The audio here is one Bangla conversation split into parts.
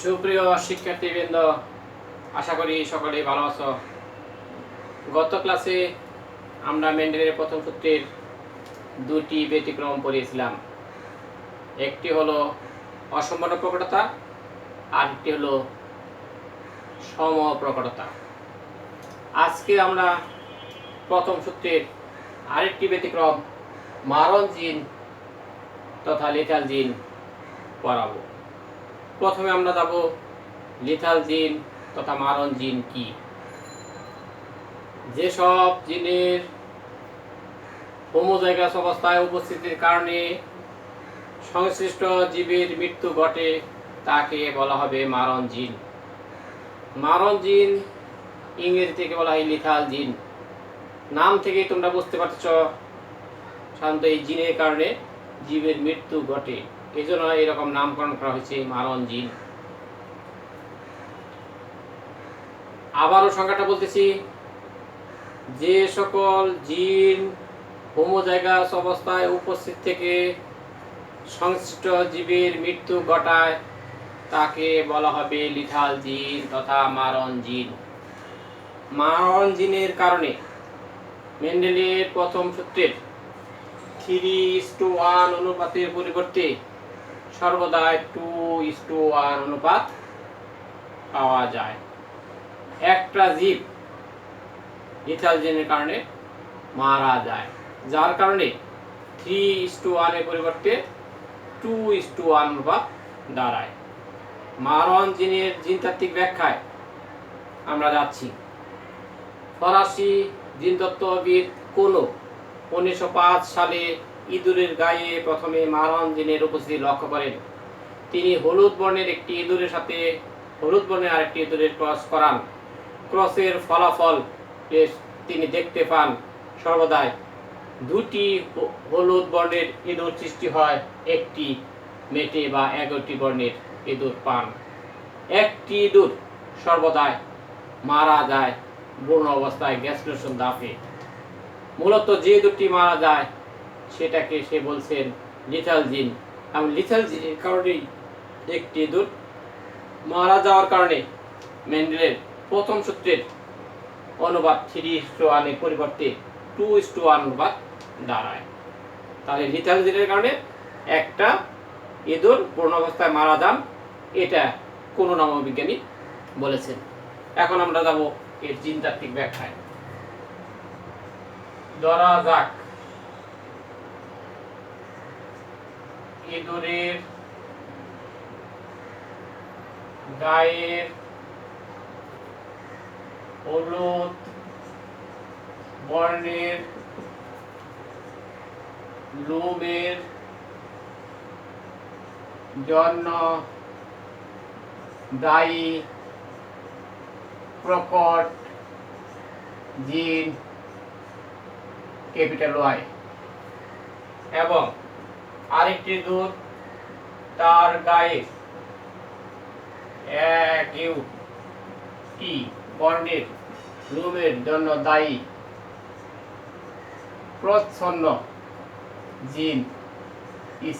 সুপ্রিয় শিক্ষার্থীবৃন্দ, আশা করি সকলেই ভালো আছো। গত ক্লাসে আমরা মেন্ডেলের প্রথম সূত্রের দুটি ব্যতিক্রম পড়িয়েছিলাম। একটি হলো অসম্পূর্ণ প্রকটতা, আর একটি হলো সমপ্রকটতা। আজকে আমরা প্রথম সূত্রের আরেকটি ব্যতিক্রম মারণ জিন তথা লিথাল জিন পড়াবো। প্রথমে আমরা যাব লিথাল জিন তথা মারণ জিন কি। যেসব জিনের হোমোজাইগাস অবস্থায় উপস্থিতির কারণে সংশ্লিষ্ট জীবের মৃত্যু ঘটে তাকে বলা হবে মারণ জিন। মারণ জিন ইংরেজি থেকে বলা হয় লিথাল জিন। নাম থেকে তোমরা বুঝতে পারছ সাধারণত এই জিনের কারণে জীবের মৃত্যু ঘটে, এই জন্য এরকম নামকরণ করা হয়েছে মারণ জিন। আবারও সংখ্যাটা বলতেছি, যে সকল জিন হোমোজাইগাস অবস্থায় উপস্থিত থেকে সংশ্লিষ্ট জীবের মৃত্যু ঘটায় তাকে বলা হবে লিথাল জিন তথা মারণ জিন। মারণ জিনের কারণে মেন্ডেলের প্রথম সূত্রের 3:1 অনুপাতের পরিবর্তে সর্বদা 2:1 অনুপাত পাওয়া যায়। একটা জীব লিথাল জিনের কারণে মারা যায়, যার কারণে 3:1 এর পরিবর্তে 2:1 অনুপাত দাঁড়ায়। মারণ জিনের জিনতাত্ত্বিক ব্যাখ্যায় আমরা যাচ্ছি। ফরাসি জিনতত্ত্ববিদ কোনো 1905 সালে ইঁদুরের গায়ে প্রথমে মারণ জিনের উপস্থিতি লক্ষ্য করেন। তিনি হলুদ বর্ণের একটি ইঁদুরের সাথে হলুদ বর্ণের আরেকটি ইঁদুরের ক্রস করান। ক্রসের ফলাফল তিনি দেখতে পান সর্বদাই দুটি হলুদ বর্ণের ইঁদুর সৃষ্টি হয়, একটি মেটে বা 11টি বর্ণের ইঁদুর পান। একটি ইঁদুর সর্বদাই মারা যায় বন্য অবস্থায় গ্যাস্ট্রেশন দাফে। মূলত যে দুটি মারা যায় সেটাকে সে বলছেন লিথাল জিন। এবং লিথাল জিনের কারণেই একটি ইঁদুর মারা যাওয়ার কারণে মেন্ডেলের প্রথম সূত্রের অনুপাত 3:1 এর পরিবর্তে 2:1 অনুপাত দাঁড়ায়। তাহলে লিথাল জিনের কারণে একটা ইঁদুর পূর্ণ অবস্থায় মারা যান, এটা কোন নমবিজ্ঞানী বলেছেন। এখন আমরা যাব এর জিনতাত্ত্বিক ব্যাখ্যায়। ধরা যাক ইঁদুরের গায়ের হলুদ বর্ণের লোমের জন্য দায়ী প্রকট জিন ক্যাপিটাল ওয়াই, এবং আরেকটি ইঁদুর তার গায়ে টি বর্ণের লোমের জন্য দায়ী প্রচ্ছন্ন জিন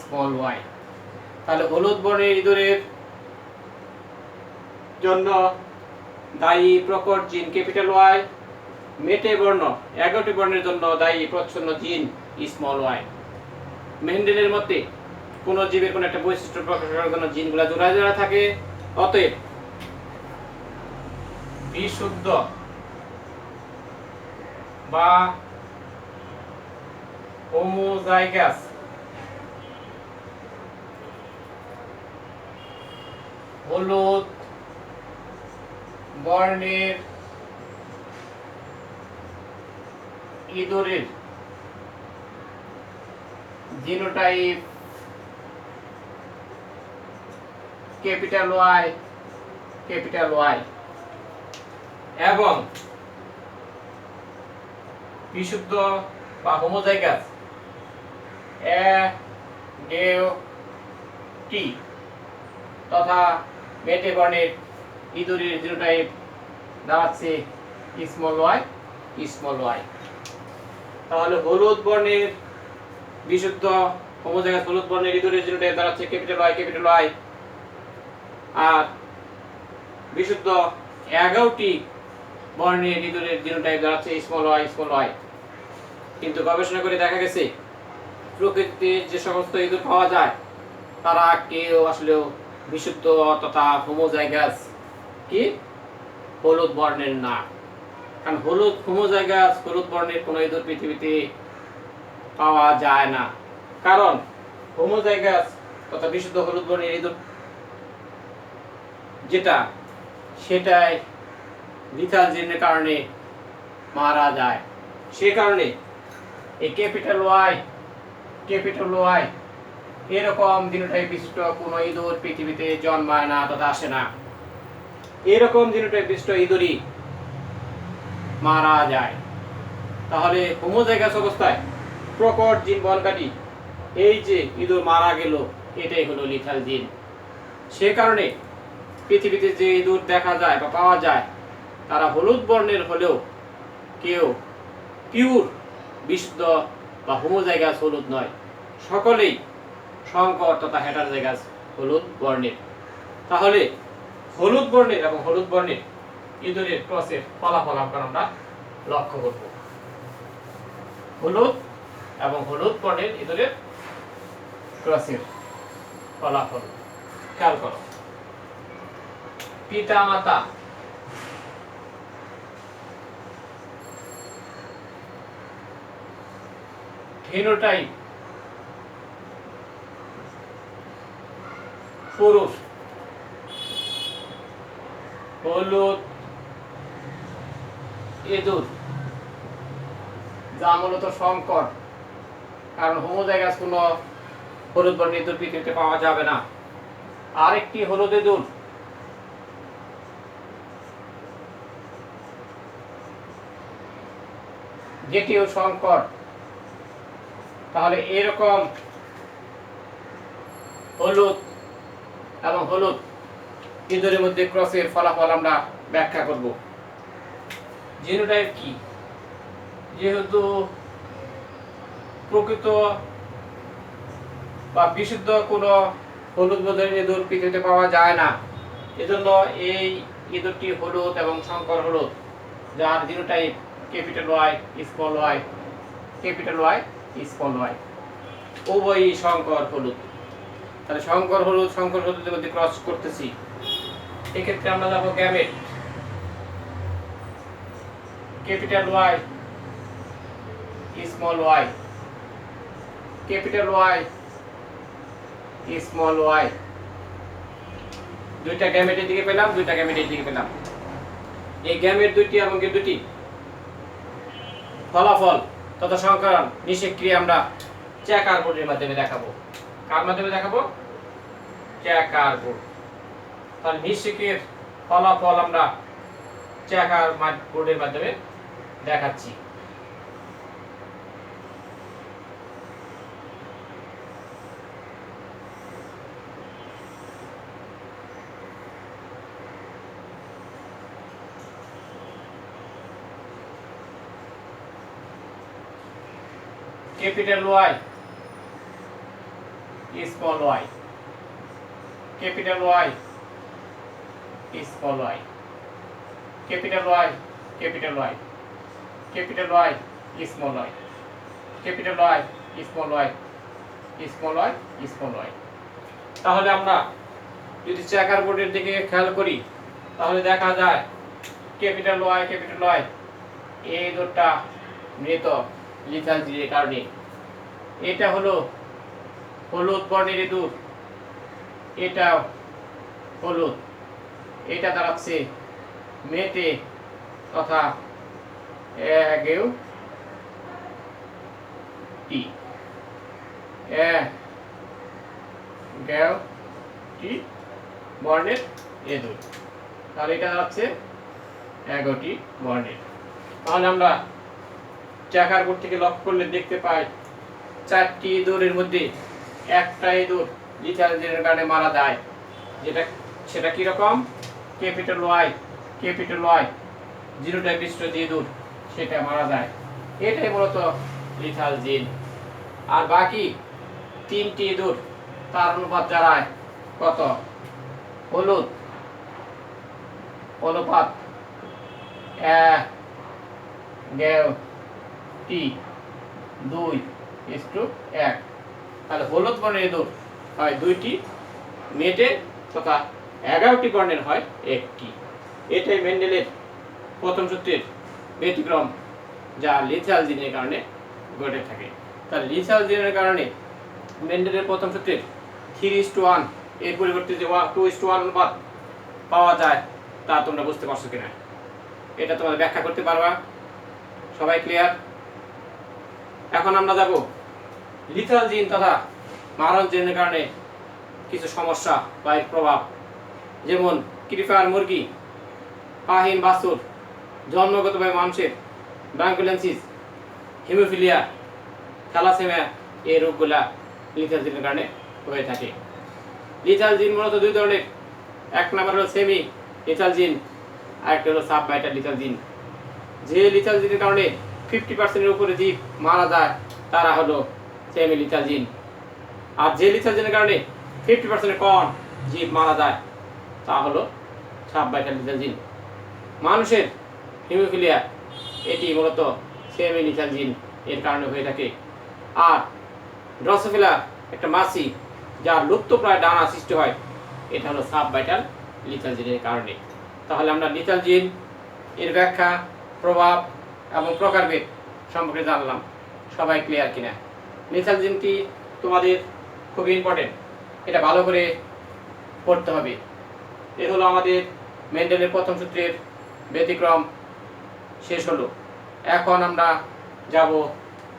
স্মল ওয়াই। তাহলে হলুদ বর্ণের ইঁদুরের জন্য দায়ী প্রকট জিন ক্যাপিটাল ওয়াই, মেটে বর্ণ 11টি বর্ণের জন্য দায়ী প্রচ্ছন্ন জিন স্মল ওয়াই। মেন্ডেলের মতে কোন জীবের কোন একটা বৈশিষ্ট্য প্রকাশ করার জন্য জিনগুলো জোড়া জোড়া থাকে। অতএব বিশুদ্ধ বা হোমোজাইগাস হলুদ বর্ণের ইঁদুরের জিনোটাইপ ক্যাপিটাল ওয়াই এবং বিশুদ্ধ বা হোমোজাইগাস টি তথা মেটে বর্ণের ইঁদুরের জিনোটাইপ দাঁড়াচ্ছে স্মল ওয়াই। তাহলে হলুদ বর্ণের বিশুদ্ধ হোমোজাইগাস হলুদ বর্ণের ইঁদুরের জিনোটাইপ দাঁড়াচ্ছে ক্যাপিটাল ওয়াই, আর বিশুদ্ধ 11টি বর্ণের ইঁদুরের জিনোটাইপ দাঁড়াচ্ছে স্মল ওয়াই। কিন্তু গবেষণা করে দেখা গেছে প্রকৃতিতে যে সমস্ত ইঁদুর পাওয়া যায় তারা কেউ আসলেও বিশুদ্ধ তথা হোমোজাইগাস কি হলুদ বর্ণের না। কারণ হোমোজাইগাস হলুদ বর্ণের কোনো ইঁদুর পৃথিবীতে পাওয়া যায় না। কারণ হোমোজাইগাস তথা বিশুদ্ধ হলুদ বর্ণের ইঁদুর যেটা সেটাই লিথাল জিনের কারণে মারা যায়। সে কারণে এই ক্যাপিটাল ওয়াই এরকম জিনোটাইপ বিশিষ্ট কোনো ইঁদুর পৃথিবীতে জন্মায় না তথা আসে না। এরকম জিনোটাইপ বিশিষ্ট ইঁদুরই মারা যায়। তাহলে হোমোজাইগাস অবস্থায় প্রকট জিন বহনকারী এই যে ইঁদুর মারা গেল এটাই হলো লিথাল জিন। সে কারণে পৃথিবীতে যে ইঁদুর দেখা যায় বা পাওয়া যায় তারা হলুদ বর্ণের হলেও কেউ পিওর বিশুদ্ধ বা হোমোজাইগাস হলুদ নয়, সকলেই সংকর তথা হেটারোজাইগাস হলুদ বর্ণের। তাহলে হলুদ বর্ণের এবং হলুদ বর্ণের ইঁদুরের ক্রসের ফলাফল আমরা লক্ষ্য করব। হলুদ এবং হলুদ বর্ণের ইঁদুরের ক্রসের ফলাফল খেয়াল করো। পিতা মাতা ফিনোটাইপ পুরুষ, হলুদ ইঁদুর যা মূলত সংকর, কারণ হোমোজাইগাস কোনো হলুদ বর্ণের ইঁদুর পৃথিবীতে পাওয়া যাবে না। আরেকটি হলুদ ইঁদুর যেটিও সংকর। তাহলে এরকম হলুদ এবং হলুদ ইঁদুরের মধ্যে ক্রসের ফলাফল আমরা ব্যাখ্যা করব। জিনোটাইপ কি? যেহেতু প্রকৃত বা বিশুদ্ধ কোনো হলুদ বর্ণের ইঁদুর পৃথিবীতে পাওয়া যায় না, এজন্য এই ইঁদুরটি হলুদ এবং সংকর হলুদ, যার genotype capital Y small Y, capital Y small Y, উভয়ই সংকর হলুদ। তাহলে সংকর হলুদের মধ্যে ক্রস করতেছি। এক্ষেত্রে আমরা যাবো gamete, capital Y small Y, capital Y small Y. দুইটা গ্যামেটের দিকে পেলাম, দুইটা গ্যামেটের দিকে পেলাম। এই গ্যামেট দুইটি এবং দুটি ফলাফল তথা সংকরণ নিষেক্রিয়া আমরা চেকার বোর্ডের মাধ্যমে দেখাবো। কার মাধ্যমে দেখাবো? Checker board. তাহলে নিষেকের ফলাফল আমরা চেকার বোর্ডের মাধ্যমে দেখাচ্ছি। capital Y small y, capital Y small y, capital Y, capital Y, capital Y small y, capital Y small y, small y small y। তাহলে আমরা যদি চেকার বোর্ডের দিকে খেয়াল করি তাহলে দেখা যায় ক্যাপিটাল Y এই দুটো মৃত লিথাল জিনের কারণে। এটা হলো হলুদ বর্ণের ইঁদুর, এটা হলুদ, এটা দাঁড়াচ্ছে মেটে তথা এগেও টি বর্ণের ইঁদুর। তাহলে এটা দাঁড়াচ্ছে 11টি বর্ণের। তাহলে আমরা চেকার বোর্ড থেকে লক্ষ্য করলে দেখতে পাই 4টি ইঁদুরের মধ্যে একটা ইঁদুর লিথাল জিনের কারণে মারা যায়। সেটা কি রকম? ক্যাপিটাল ওয়াই জিনোটাইপ বিশিষ্ট যে ইঁদুর সেটা মারা যায়। এটাই মূলত লিথাল জিন। আর বাকি 3টি ইঁদুর তার অনুপাত দাঁড়ায় কত? হলুদ অনুপাত 2:1, তাহলে হলুদ বর্ণের ইঁদুর হয় 2টি, মেটে তথা 11টি বর্ণের হয় 1টি। এটাই মেন্ডেলের প্রথম সূত্রের ব্যতিক্রম, যা লিথিয়াল জিনের কারণে ঘটে থাকে। তাহলে লিথিয়াল জিনের কারণে মেন্ডেলের প্রথম সূত্রের 3:1 এর পরিবর্তে যে 2:1 অনুপাত পাওয়া যায় তা তোমরা বুঝতে পারছো কিনা, এটা তোমরা ব্যাখ্যা করতে পারবা? সবাই ক্লিয়ার? এখন আমরা যাব লিথিয়াল জিন তথা মারণ জিনের কারণে কিছু সমস্যা বা এর প্রভাব, যেমন ক্রিপার মুরগি, পাহিন বাছুর, জন্মগতভাবে মানুষের ব্রাঙ্কুলেন্সিস, হিমোফিলিয়া, থ্যালাসেমিয়া এই রোগগুলা লিথিয়াল জিনের কারণে হয়ে থাকে। লিথিয়াল জিন মূলত দুই ধরনের, এক নম্বর হলো সেমি লিথিয়াল জিন, আরেকটা হলো সাব ভাইটাল লিথিয়াল জিন। যে লিথিয়াল জিনের কারণে 50%-এর উপরে জীব মারা যায় তারা হলো সেমি লিথিয়াল জিন, আর যে লিথিয়াল জিনের কারণে 50%-এর কম জীব মারা যায় তা হলো সাব ভাইটাল লিথিয়াল জিন। মানুষের হিমোফিলিয়া এটি মূলত সেমি লিথিয়াল জিন এর কারণে হয়ে থাকে। আর ড্রসোফিলা একটা মাছি যার লুপ্তপ্রায় ডানা সৃষ্টি হয়, এটা হলো সাব ভাইটাল লিথিয়াল জিনের কারণে। তাহলে আমরা লিথিয়াল জিন এর ব্যাখ্যা, প্রভাব এবং প্রকারভেদ সম্পর্কে জানলাম। সবাই ক্লিয়ার কিনা? লিথিয়াল জিনটি তোমাদের খুবই ইম্পর্টেন্ট, এটা ভালো করে পড়তে হবে। এ হলো আমাদের মেন্ডেলের প্রথম সূত্রের ব্যতিক্রম শেষ হলো। এখন আমরা যাব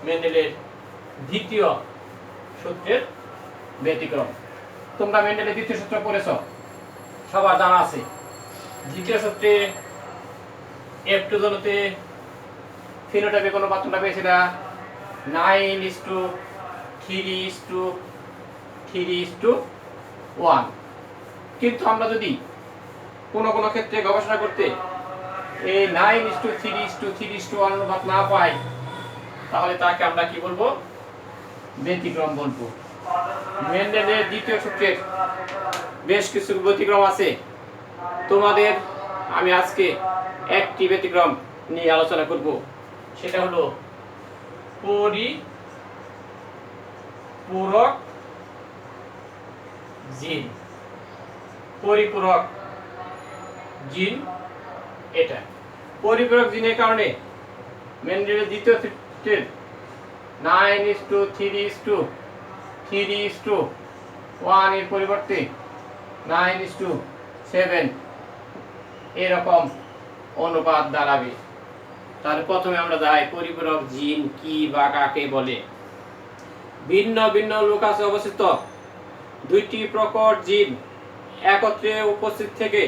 মেন্ডেলের দ্বিতীয় সূত্রের ব্যতিক্রম। তোমরা মেন্ডেলের দ্বিতীয় সূত্র পড়েছ, সবার জানা আছে। দ্বিতীয় সূত্রে F2 জনতে ফিনোটাইপে কোনো পাত্রটা পেয়েছিল 9:3:1, কিন্তু আমরা যদি কোনো কোনো ক্ষেত্রে গবেষণা করতে এই 9:3:3:1 অনুপাত না পাই, তাহলে তাকে আমরা কি বলবো? ব্যতিক্রম বলবো। মেন্ডেলের দ্বিতীয় সূত্রের বেশ কিছু ব্যতিক্রম আছে, তোমাদের আমি আজকে একটি ব্যতিক্রম নিয়ে আলোচনা করব, সেটা হলো পরিপূরক জিন। পরিপূরক জিন, এটা পরিপূরক জিনের কারণে মেন্ডেলের দ্বিতীয় সূত্রের 9:3:3:1 এর পরিবর্তে 9:7 এরকম অনুপাত দাঁড়াবে। তাহলে প্রথমে আমরা যাই পরিপূরক জিন কি বা কাকে বলে। ভিন্ন ভিন্ন লোকাসে অবস্থিত দুইটি প্রকট জিন একত্রে উপস্থিত থেকে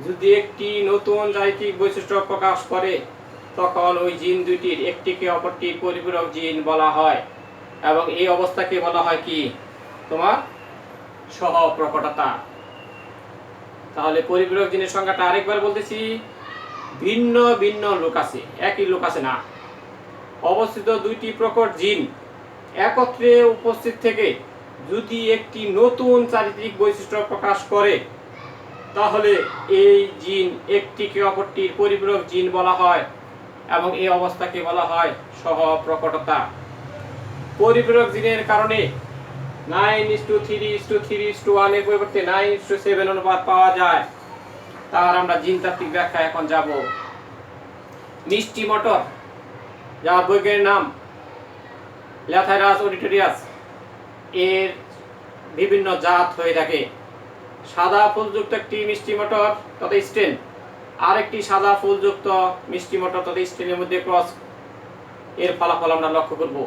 যদি একটি নতুন জাইটিক বৈশিষ্ট্য প্রকাশ করে, তখন ওই জিন দুইটির একটিকে অপরটির পরিপূরক জিন বলা হয়, এবং এই অবস্থাকে বলা হয় কি? তোমার সহপ্রকটতা। তাহলে পরিপূরক জিনের সংখ্যাটা আরেকবার বলতেছি, ভিন্ন ভিন্ন লোকাসে, একই লোকাসে না, অবস্থিত দুইটি প্রকট জিন একত্রে উপস্থিত থেকে যদি একটি নতুন চারিত্রিক বৈশিষ্ট্য প্রকাশ করে, তাহলে এই জিন একটিকে অপরটির পরিপূরক জিন বলা হয়, এবং এই অবস্থাকে বলা হয় সহপ্রকটতা। পরিপূরক জিনের কারণে 9:3:3:1 এর পরিবর্তে 9:7 অনুপাত পাওয়া যায়। তার আমরা জিনতাত্ত্বিক ব্যাখ্যা এখন যাব। মিষ্টি মটর, যার বৈজ্ঞানিক নাম ল্যাথাইরাস অডিটোরিয়াস, এর বিভিন্ন জাত হয়ে থাকে। সাদা ফুলযুক্ত একটি মিষ্টি মটর তথা স্টেন, আরেকটি সাদা ফুলযুক্ত মিষ্টি মটর তথা স্টেনের মধ্যে ক্রস এর ফলাফল আমরা লক্ষ্য করব।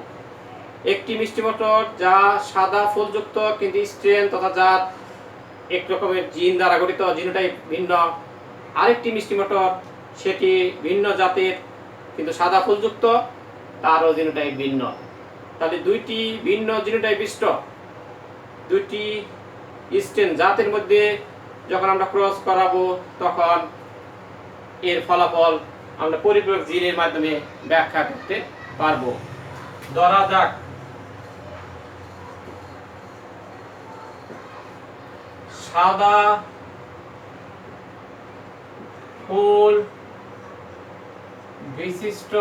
একটি মিষ্টি মটর যা সাদা ফুলযুক্ত কিন্তু স্টেন তথা জাত এক রকমের জিন দ্বারা গঠিত, জিনোটাইপ ভিন্ন। আরেকটি মিষ্টি মটর সেটি ভিন্ন জাতের কিন্তু সাদা ফুলযুক্ত, তারও জিনোটাইপ ভিন্ন। তাহলে দুইটি ভিন্ন জিনোটাইপ বিশিষ্ট দুইটি স্টেন জাতের মধ্যে যখন আমরা ক্রস করাবো, তখন এর ফলাফল আমরা পরিপূরক জিনের মাধ্যমে ব্যাখ্যা করতে পারবো। ধরা যাক সাদা ফুল বিশিষ্ট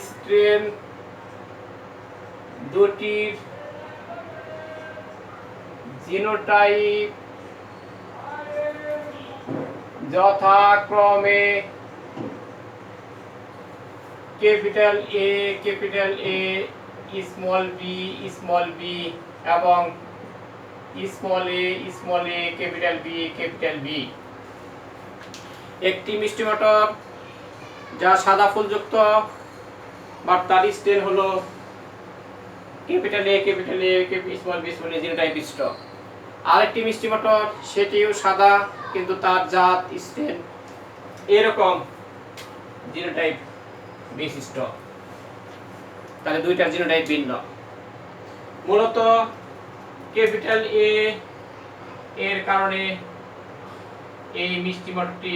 স্ট্রেন দুটির জিনোটাইপ যথাক্রমে ক্যাপিটাল এ, স্মল বি এবং স্মল এ, ক্যাপিটাল বি। একটি মিষ্টি মটর যা সাদা ফুলযুক্ত বা তার স্টেন হলো capital A, small B genotype বিশিষ্ট। আরেকটি মিষ্টি মটর সেটিও সাদা কিন্তু তার জাত স্টেন এরকম জিনোটাইপ বিশিষ্ট। তাহলে দুইটার জিনোটাইপ ভিন্ন। মূলত ক্যাপিটাল এ এর কারণে এই মিষ্টি মটরটি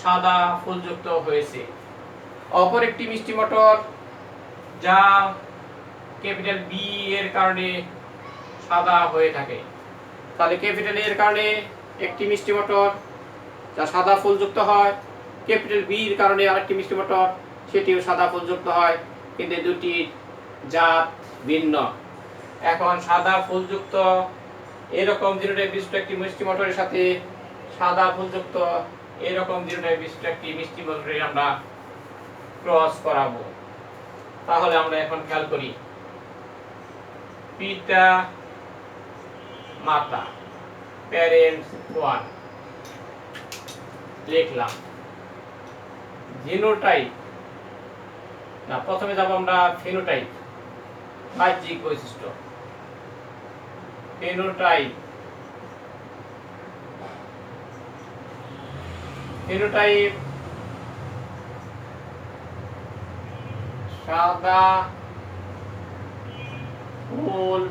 সাদা ফুলযুক্ত হয়েছে। অপর একটি মিষ্টি মটর যা ক্যাপিটাল বি এর কারণে সাদা হয়ে থাকে। তাহলে ক্যাপিটাল এর কারণে একটি মিষ্টি মটর যা সাদা ফুলযুক্ত হয়, ক্যাপিটাল বি এর কারণে আরেকটি মিষ্টি মটর সেটিও সাদা ফুলযুক্ত হয়, কিন্তু দুটির জাত ভিন্ন। এখন সাদা ফুলযুক্ত এরকম জিনোটাইপ বিশিষ্ট একটি মিষ্টি মটরের সাথে সাদা ফুলযুক্ত এরকম জিনোটাইপ বিশিষ্ট একটি মিষ্টি মটরের আমরা ক্রস করাবো। তাহলে আমরা এখন খেয়াল করি, পিতা মাতা প্যারেন্টস 1 লিখলাম। জিনোটাইপ না, প্রথমে যাব আমরা ফিনোটাইপ, বাহ্যিক বৈশিষ্ট্য। ফিনোটাইপ সাদা ফুল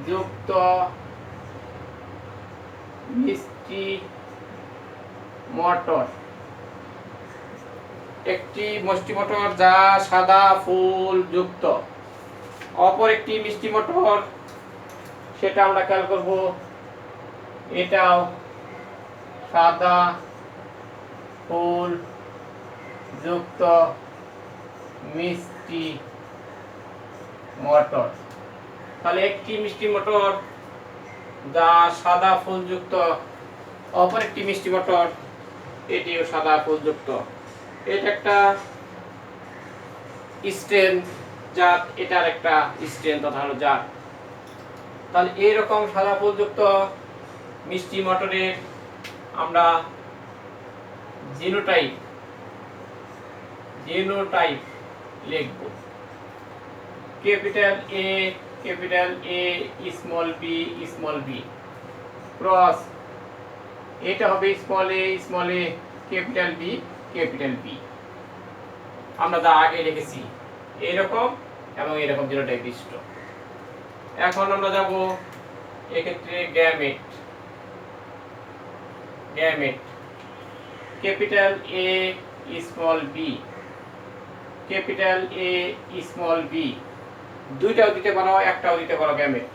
যুক্ত মিষ্টি মটর। একটি মিষ্টি মটর যা সাদা ফুল যুক্ত। অপর একটি মিষ্টি মটর সেটা আমরা খেয়াল করব, এটাও সাদা ফুল যুক্ত মিষ্টি মটর। তাহলে একটি মিষ্টি মটর যা সাদা ফুলযুক্ত, অপর একটি মিষ্টি মটর এটিও সাদা ফুলযুক্ত। এটা একটা স্টেন জাত, এটার একটা স্টেন তথা হলো জাত। তাহলে এইরকম সাদা ফুলযুক্ত মিষ্টি মটরের আমরা জিনোটাইপ লিখব। Capital A, small B cross, এটা হবে স্মল এ, ক্যাপিটাল বি। আমরা যা আগে লিখেছি এরকম এবং এরকম জিনোটাইপ বিশিষ্ট। এখন আমরা যাব এক্ষেত্রে gamete. Capital A, small B দুইটাও দিতে পারো, একটাও দিতে পারো গ্যামেট।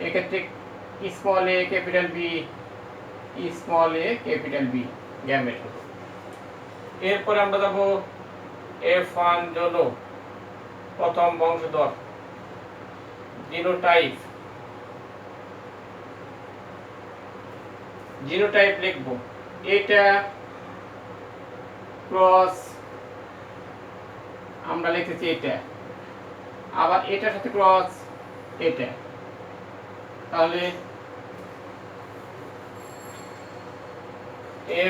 এক্ষেত্রে small A, capital B gamete হলো। এরপরে আমরা যাব F1 জন্য প্রথম বংশধর জিনোটাইপ লিখব। এটা ক্রস আমরা লিখেছি এটা, আবার এটার সাথে ক্রস এটা, তাহলে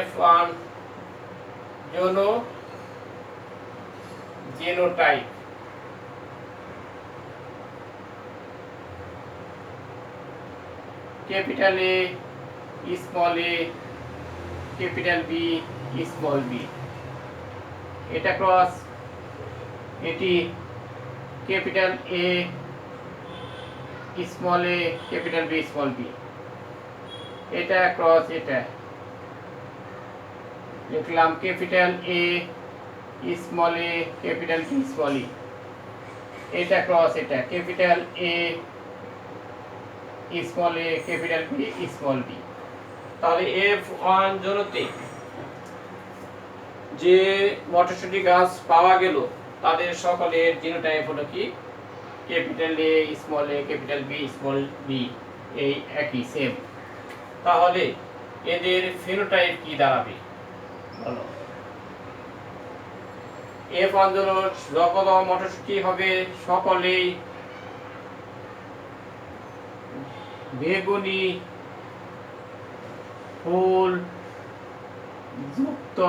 F1 জন্য genotype. Capital A, small A, capital B, small B, এটা ক্রস এটি capital A, small A, capital B, small B, এটা ক্রস এটা লিখলাম capital A, small A, capital B, small E, এটা ক্রস এটা capital A, small A capital B small B. তাহলে F1 জনতে যে মটরশুঁটি গাছ পাওয়া গেল তাদের সকলের জিনোটাইপ হলো কি capital A small A capital B small B, এই একই সেম। তাহলে এদের ফিনোটাইপ কি দাঁড়াবে বলো? F1 যত মটরশুঁটি হবে সকলেই বেগুনি ফুল যুক্ত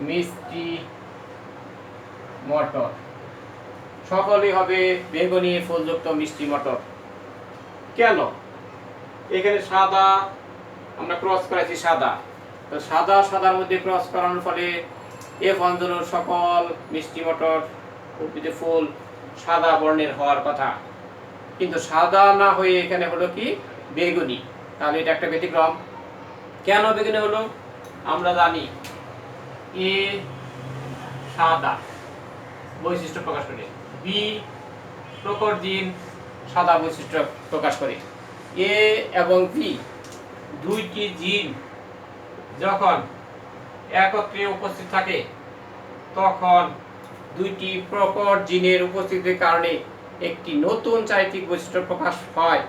মিষ্টি মটর, সকলেই হবে বেগুনি ফুলযুক্ত মিষ্টি মটর। কেন? এখানে সাদা আমরা ক্রস করেছি সাদা, তো সাদা সাদার মধ্যে ক্রস করানোর ফলে F1 সকল মিষ্টি মটর উদ্ভিদে ফুল সাদা বর্ণের হওয়ার কথা, কিন্তু সাদা না হয়ে এখানে হলো কি বেগুনি। তাহলে এটা একটা ব্যতিক্রম। কেন বেগুনি হলো? আমরা জানি এ সাদা বৈশিষ্ট্য প্রকাশ করে, বি প্রকট জিন সাদা বৈশিষ্ট্য প্রকাশ করে। এ এবং বি দুইটি জিন যখন একত্রে উপস্থিত থাকে তখন দুইটি প্রকট জিনের উপস্থিতির কারণে একটি নতুন চারিত্রিক বৈশিষ্ট্য প্রকাশ হয়,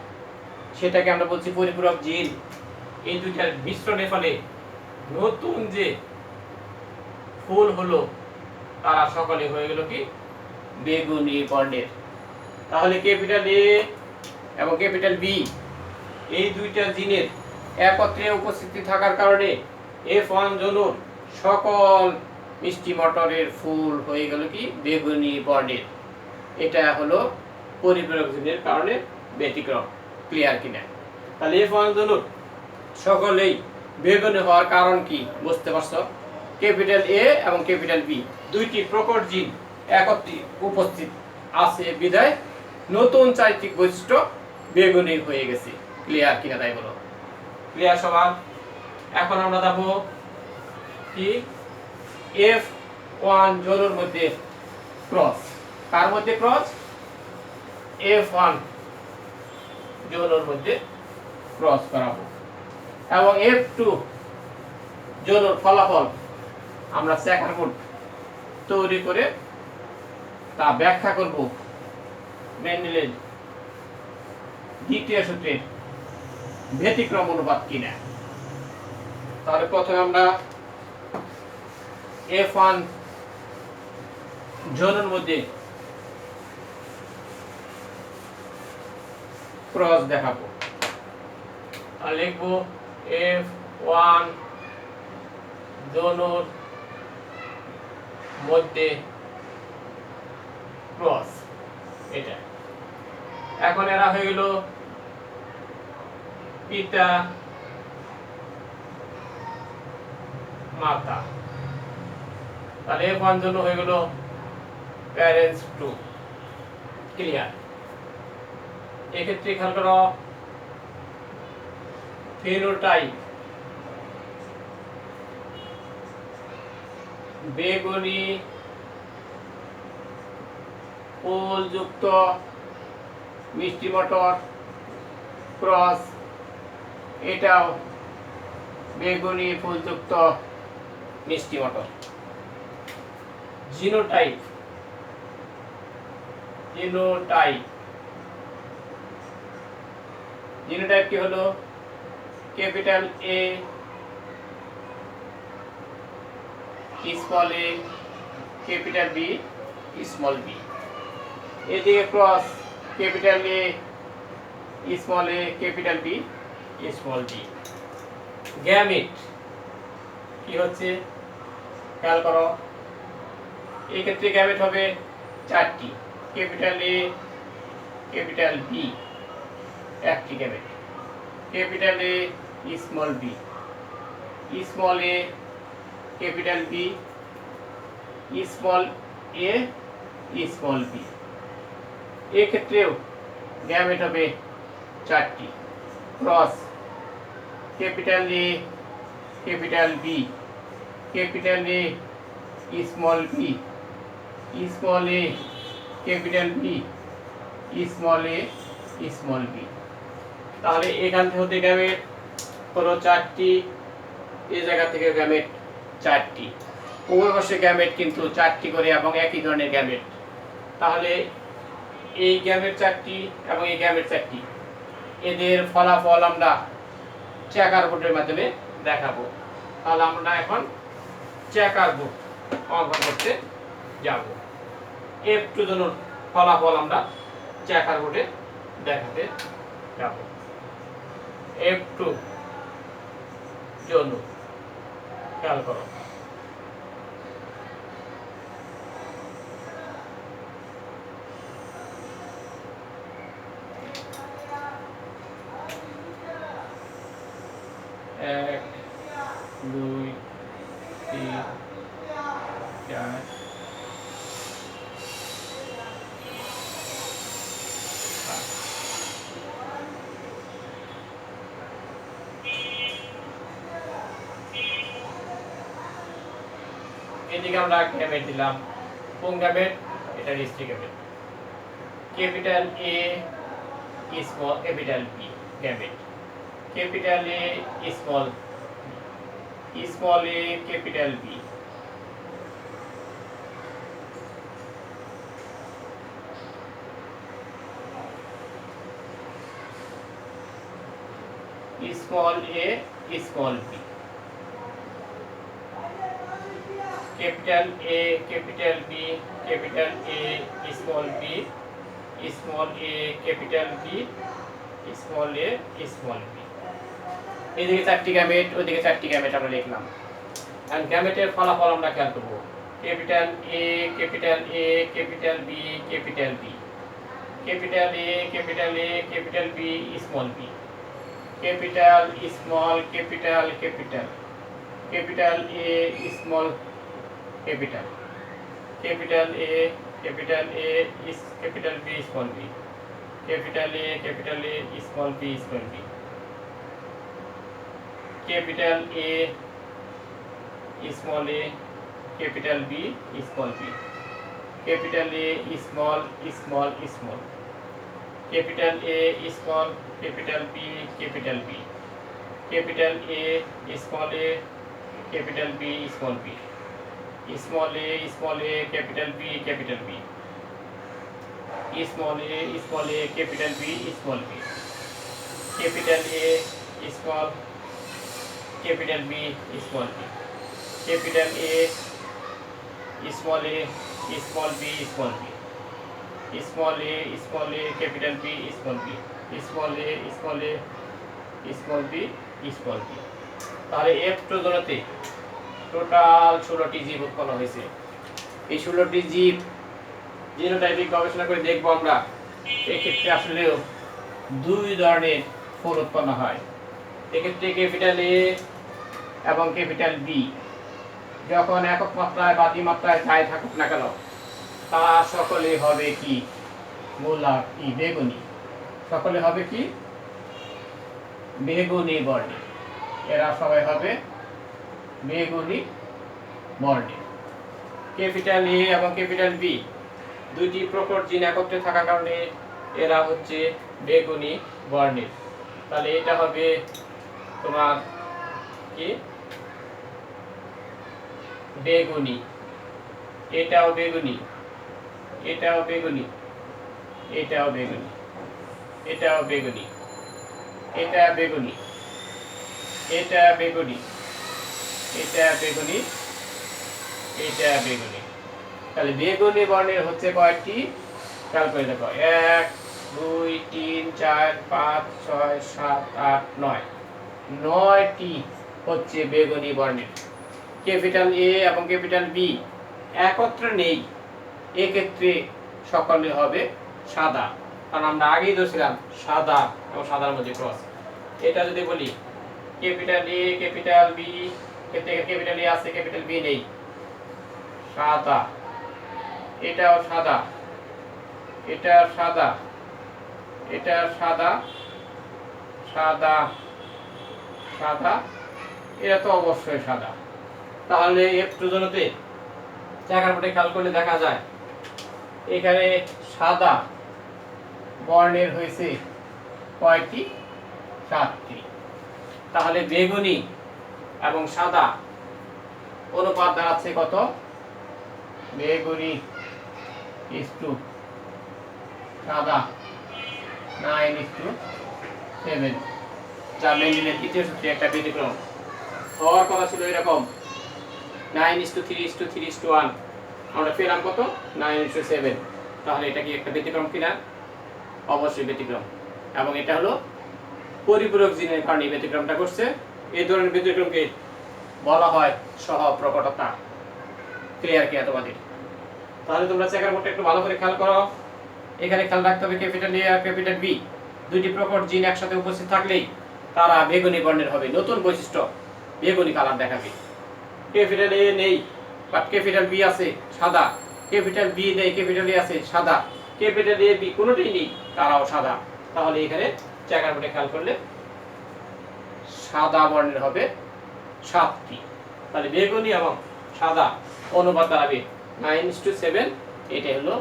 সেটাকে আমরা বলছি পরিপূরক জিন। এই দুইটার মিশ্রণের ফলে নতুন যে ফুল হলো তারা সকলে হয়ে গেল কি বেগুনি বর্ণের। তাহলে ক্যাপিটাল এ এবং ক্যাপিটাল বি এই দুইটা জিনের একত্রে উপস্থিতি থাকার কারণে F1 জনুর সকল মিষ্টি মটরের ফুল হয়ে গেল কি বেগুনি বর্ণের। এটা হলো পরিপূরক জিনের কারণে ব্যতিক্রম। ক্লিয়ার কিনা? তাহলে F1 জনুর সকলেই বেগুনি হওয়ার কারণ কি বুঝতে পারছো? ক্যাপিটাল এ এবং ক্যাপিটাল বি দুইটি প্রকট জিন একত্রে উপস্থিত আছে বিধায় নতুন চারিত্রিক বৈশিষ্ট্য বেগুনি হয়ে গেছে। ক্লিয়ার কিনা তাই বলো? ক্লিয়ার সবার? এখন আমরা দেখো কি F1 জোড়ের মধ্যে ক্রস, কার মধ্যে ক্রস? F1 জোড়ের মধ্যে ক্রস করাবো এবং F2 জোড়ের ফলাফল আমরা চেকার বোর্ড তৈরি করে তা ব্যাখ্যা করব মেন্ডেলের দ্বিতীয় সূত্রের ব্যতিক্রম অনুপাত কিনা। তাহলে প্রথমে আমরা F1 জোনের মধ্যে ক্রস দেখাবো। আর লিখবো F1 জোনের মধ্যে ক্রস, এটা। এখন এরা হয়ে গেল পিতা মাতা, তাহলে F1 জন্য হয়ে গেল প্যারেন্টস 2। ক্লিয়ার? এক্ষেত্রে খেয়াল করো ফিনোটাইপ বেগুনি ফুলযুক্ত মিষ্টি মটর ক্রস, এটাও বেগুনি ফুলযুক্ত মিষ্টি মটর। জিনোটাইপ জিনোটাইপ কি হলো? Capital A small A capital B small B, এদিকে cross capital A small A capital B small B. Gamete কি হচ্ছে খেয়াল করো, এই ক্ষেত্রে গ্যামেট হবে চারটি, ক্যাপিটাল এ ক্যাপিটাল বি একটি gamete, capital A small B small A capital B small A small B. এক্ষেত্রেও গ্যামেট হবে চারটি, cross capital A capital B capital A small B small A capital B small A small B. তাহলে এখান থেকে গ্যামেট হলো 4টি, এই জায়গা থেকে গ্যামেট 4টি, উভয় পাশে গ্যামেট কিন্তু 4টি করে এবং একই ধরনের গ্যামেট। তাহলে এই গ্যামেট 4টি এবং এই গ্যামেট 4টি, এদের ফলাফল আমরা চেকার বোর্ডের মাধ্যমে দেখাবো। তাহলে আমরা এখন চেকার বোর্ড অঙ্কন করতে যাব। F2 জন্য ফলাফল আমরা চেকার বোর্ডে দেখাতে যাব। F2 জন্য খেয়াল করো, এক, দুই, তিন, চার, এদিকে আমরা গ্যামেট দিলাম। কোন গ্যামেট? এটা restrict gamete. Capital A small capital B gamete. Capital A small A capital B. Small A small B. Capital A capital B capital A small B small A capital B small A small B. এদিকে 4টি গ্যামেট, ওদিকে 4টি গ্যামেট আমরা লিখলাম। এন্ড গ্যামেটের ফলাফল আমরা খেয়াল করব। Capital A capital A capital B capital B, capital A capital A capital B small B, capital small capital capital, capital A small capital, capital A is capital B small b, capital A small b small b, capital A small a capital B small b, capital A small small small, capital A small capital B capital B, capital A small a capital B small b, small a capital B capital B, small a capital B small b, capital A small capital B small b, capital A small b small b, small a capital B small b, small a small b small b। তাহলে F2 জনতে টোটাল 16টি জীব উৎপন্ন হয়েছে। এই 16টি জীব জিনোটাইপিক গবেষণা করে দেখব আমরা, এই ক্ষেত্রে আসলেও দুই ধরনের ফুল উৎপন্ন হয়। এক্ষেত্রে ক্যাপিটাল এ এবং ক্যাপিটাল বি যখন একক মাত্রায় বা দ্বিমাত্রায় যাই থাকুক না কেন, তারা সকলে হবে কি কি বেগুনি, সকলে হবে কি বেগুনি বর্ণে। এরা সবাই হবে বেগুনি বর্ণে। ক্যাপিটাল এ এবং ক্যাপিটাল বি দুইটি প্রকট জিন একত্রে থাকার কারণে এরা হচ্ছে বেগুনি বর্ণের। তাহলে এটা হবে তোমার কি বেগুনি, এটাও বেগুনি, এটাও বেগুনি, এটাও বেগুনি, এটাও বেগুনি, এটা বেগুনি, এটা বেগুনি, এটা বেগুনি, এটা বেগুনি। তাহলে বেগুনি বর্ণের হচ্ছে কয়টি? খেয়াল করে দেখো, 1 2 3 4 5 6 7 8 9, 9টি হচ্ছে বেগুনি বর্ণের। ক্যাপিটাল এ এবং ক্যাপিটাল বি একত্রে নেই, এক্ষেত্রে সকলে হবে সাদা, কারণ আমরা আগেই ধরেছিলাম সাদা এবং সাদার মধ্যে ক্রস। এটা যদি বলি capital A capital B, capital A আছে ক্যাপিটাল বি নেই, সাদা, এটাও সাদা, এটা সাদা, এটা সাদা, সাদা, সাদা, এটা তো অবশ্যই সাদা। তাহলে F2 জনতে চেকার বোর্ডে খেয়াল করলে দেখা যায় এখানে সাদা বর্ণের হয়েছে কয়টি? 7টি। তাহলে বেগুনি এবং সাদা অনুপাত দাঁড়াচ্ছে কত? বেগুনি ইস্টু সাদা 9:7। যা মেন্ডেলের দ্বিতীয় সূত্রে একটা ব্যতিক্রম। হওয়ার কথা ছিল এরকম 9:3:3:1, আমরা পেলাম কত? 9:7। তাহলে এটা কি একটা ব্যতিক্রম কিনা? অবশ্যই ব্যতিক্রম। এবং এটা হলো পরিপূরক জিনের কারণে ব্যতিক্রমটা করছে। এই ধরনের ব্যতিক্রমকে বলা হয় সহপ্রকটতা। ক্লিয়ার কিনা তোমাদের? তাহলে তোমরা চেকার বোর্ডটা একটু ভালো করে খেয়াল করো। এখানে খেয়াল রাখতে হবে ক্যাপিটাল এ আর ক্যাপিটাল বি দুইটি প্রকট জিন একসাথে উপস্থিত থাকলেই তারা বেগুনি বর্ণের হবে। নতুন বৈশিষ্ট্য, বেগুনি কালার দেখাবে। ক্যাপিটাল এ নেই বাট ক্যাপিটাল বি আছে সাদা, ক্যাপিটাল বি নেই ক্যাপিটাল এ আছে সাদা, ক্যাপিটাল এ বি কোনোটাই নেই তারাও সাদা। তাহলে এখানে চেকার বোর্ডে খেয়াল করলে সাদা বর্ণের হবে 7টি। তাহলে বেগুনি এবং সাদা অনুপাত দাঁড়াবে 9:7। এটাই হলো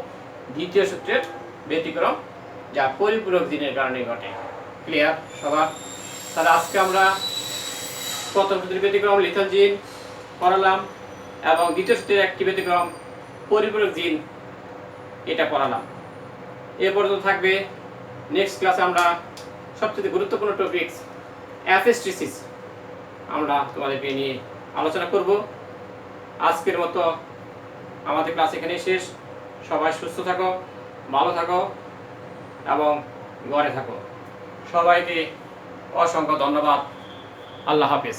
দ্বিতীয় সূত্রের ব্যতিক্রম, যা পরিপূরক জিনের কারণে ঘটে। ক্লিয়ার সবার? তাহলে আজকে আমরা প্রথম সূত্রের ব্যতিক্রম লিথল জিন পড়ালাম এবং দ্বিতীয় সূত্রের একটি ব্যতিক্রম পরিপূরক জিন, এটা পড়ালাম। এ পর্যন্ত থাকবে। নেক্সট ক্লাসে আমরা সবচেয়ে গুরুত্বপূর্ণ টপিকস অ্যাপেস্ট্রিসিস আমরা তোমাদেরকে নিয়ে আলোচনা করব। আজকের মতো আমাদের ক্লাস এখানেই শেষ। সবাই সুস্থ থাকো, ভালো থাকো এবং ঘরে থাকো। সবাইকে অসংখ্য ধন্যবাদ। আল্লাহ হাফেজ।